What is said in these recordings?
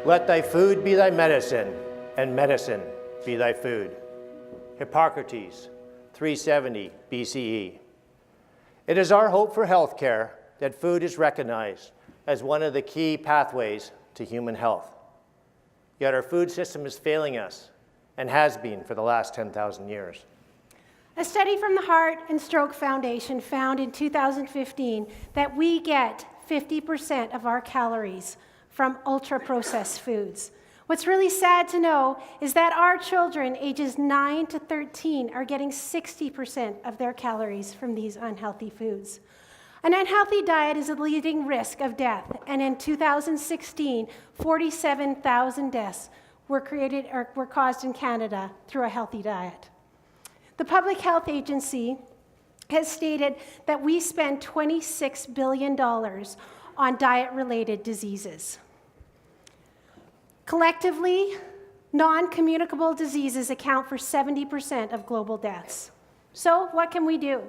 Let thy food be thy medicine, and medicine be thy food. Hippocrates, 370 BCE. It is our hope for healthcare that food is recognized as one of the key pathways to human health. Yet our food system is failing us and has been for the last 10,000 years. A study from the Heart and Stroke Foundation found in 2015 that we get 50% of our calories from ultra-processed foods. What's really sad to know is that our children ages 9 to 13 are getting 60% of their calories from these unhealthy foods. An unhealthy diet is a leading risk of death, and in 2016, 47,000 deaths were caused in Canada through a healthy diet. The Public Health Agency has stated that we spend $26 billion on diet-related diseases. Collectively, non-communicable diseases account for 70% of global deaths. So what can we do?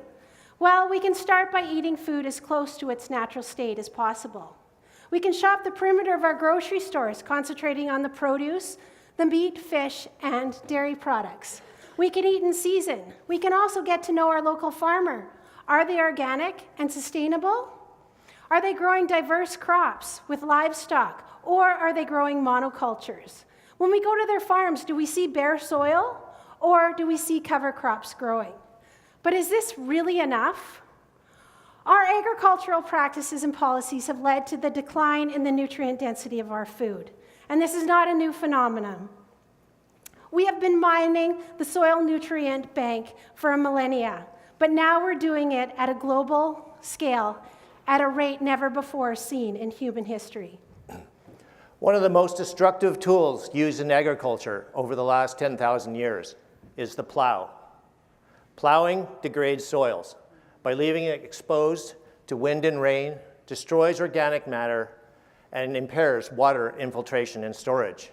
Well, we can start by eating food as close to its natural state as possible. We can shop the perimeter of our grocery stores, concentrating on the produce, the meat, fish, and dairy products. We can eat in season. We can also get to know our local farmer. Are they organic and sustainable? Are they growing diverse crops with livestock, or are they growing monocultures? When we go to their farms, do we see bare soil, or do we see cover crops growing? But is this really enough? Our agricultural practices and policies have led to the decline in the nutrient density of our food, and this is not a new phenomenon. We have been mining the soil nutrient bank for a millennia, but now we're doing it at a global scale at a rate never before seen in human history. One of the most destructive tools used in agriculture over the last 10,000 years is the plow. Plowing degrades soils by leaving it exposed to wind and rain, destroys organic matter, and impairs water infiltration and storage.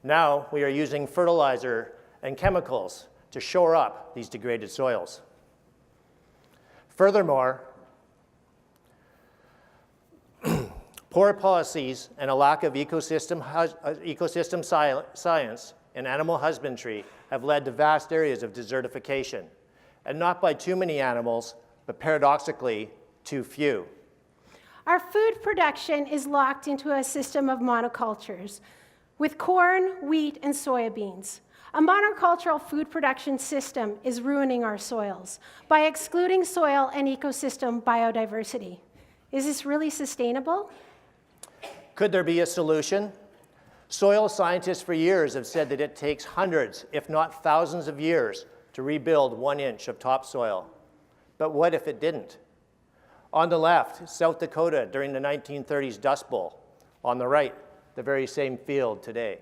Now we are using fertilizer and chemicals to shore up these degraded soils. Furthermore, poor policies and a lack of ecosystem science in animal husbandry have led to vast areas of desertification, and not by too many animals, but paradoxically, too few. Our food production is locked into a system of monocultures with corn, wheat, and soybeans. A monocultural food production system is ruining our soils by excluding soil and ecosystem biodiversity. Is this really sustainable? Could there be a solution? Soil scientists for years have said that it takes hundreds, if not thousands of years to rebuild 1 inch of topsoil. But what if it didn't? On the left, South Dakota during the 1930s Dust Bowl. On the right, the very same field today.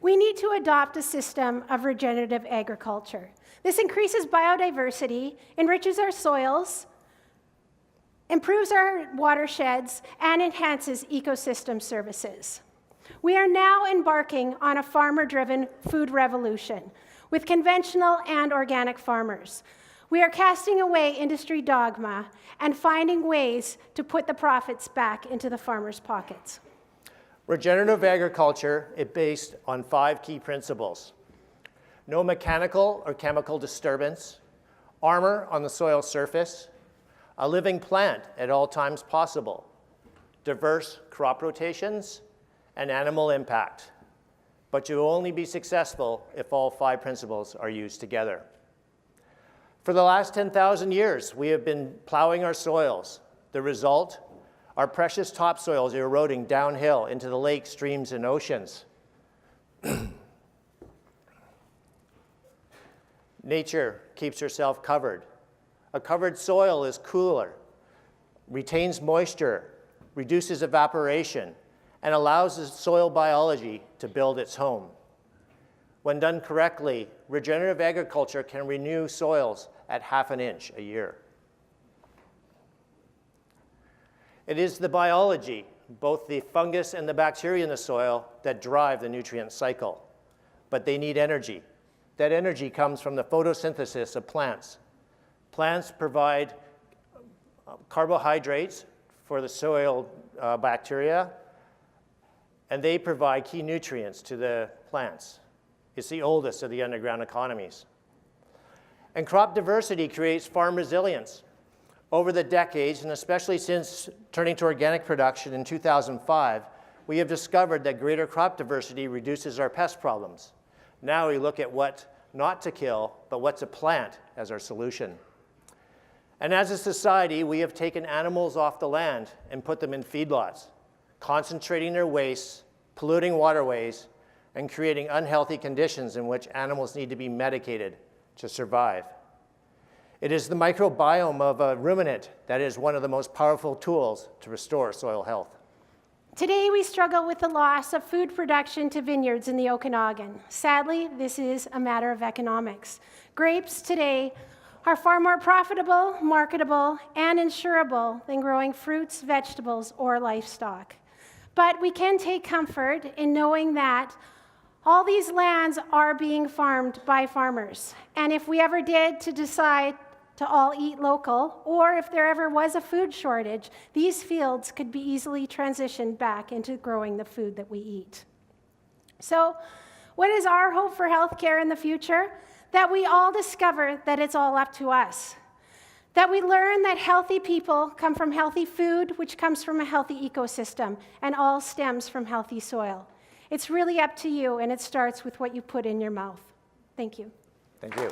We need to adopt a system of regenerative agriculture. This increases biodiversity, enriches our soils, improves our watersheds, and enhances ecosystem services. We are now embarking on a farmer-driven food revolution with conventional and organic farmers. We are casting away industry dogma and finding ways to put the profits back into the farmers' pockets. Regenerative agriculture is based on 5 key principles. No mechanical or chemical disturbance, armor on the soil surface, a living plant at all times possible, diverse crop rotations, and animal impact. But you will only be successful if all 5 principles are used together. For the last 10,000 years, we have been plowing our soils. The result, our precious topsoils are eroding downhill into the lakes, streams, and oceans. Nature keeps herself covered. A covered soil is cooler, retains moisture, reduces evaporation, and allows the soil biology to build its home. When done correctly, regenerative agriculture can renew soils at ½ an inch a year. It is the biology, both the fungus and the bacteria in the soil, that drive the nutrient cycle. But they need energy. That energy comes from the photosynthesis of plants. Plants provide carbohydrates for the soil bacteria, and they provide key nutrients to the plants. It's the oldest of the underground economies. And crop diversity creates farm resilience. Over the decades, and especially since turning to organic production in 2005, we have discovered that greater crop diversity reduces our pest problems. Now we look at what not to kill, but what to plant as our solution. And as a society, we have taken animals off the land and put them in feedlots, concentrating their waste, polluting waterways, and creating unhealthy conditions in which animals need to be medicated to survive. It is the microbiome of a ruminant that is one of the most powerful tools to restore soil health. Today, we struggle with the loss of food production to vineyards in the Okanagan. Sadly, this is a matter of economics. Grapes today are far more profitable, marketable, and insurable than growing fruits, vegetables, or livestock. But we can take comfort in knowing that all these lands are being farmed by farmers. And if we ever did to decide to all eat local, or if there ever was a food shortage, these fields could be easily transitioned back into growing the food that we eat. So, what is our hope for healthcare in the future? That we all discover that it's all up to us. That we learn that healthy people come from healthy food, which comes from a healthy ecosystem, and all stems from healthy soil. It's really up to you, and it starts with what you put in your mouth. Thank you. Thank you.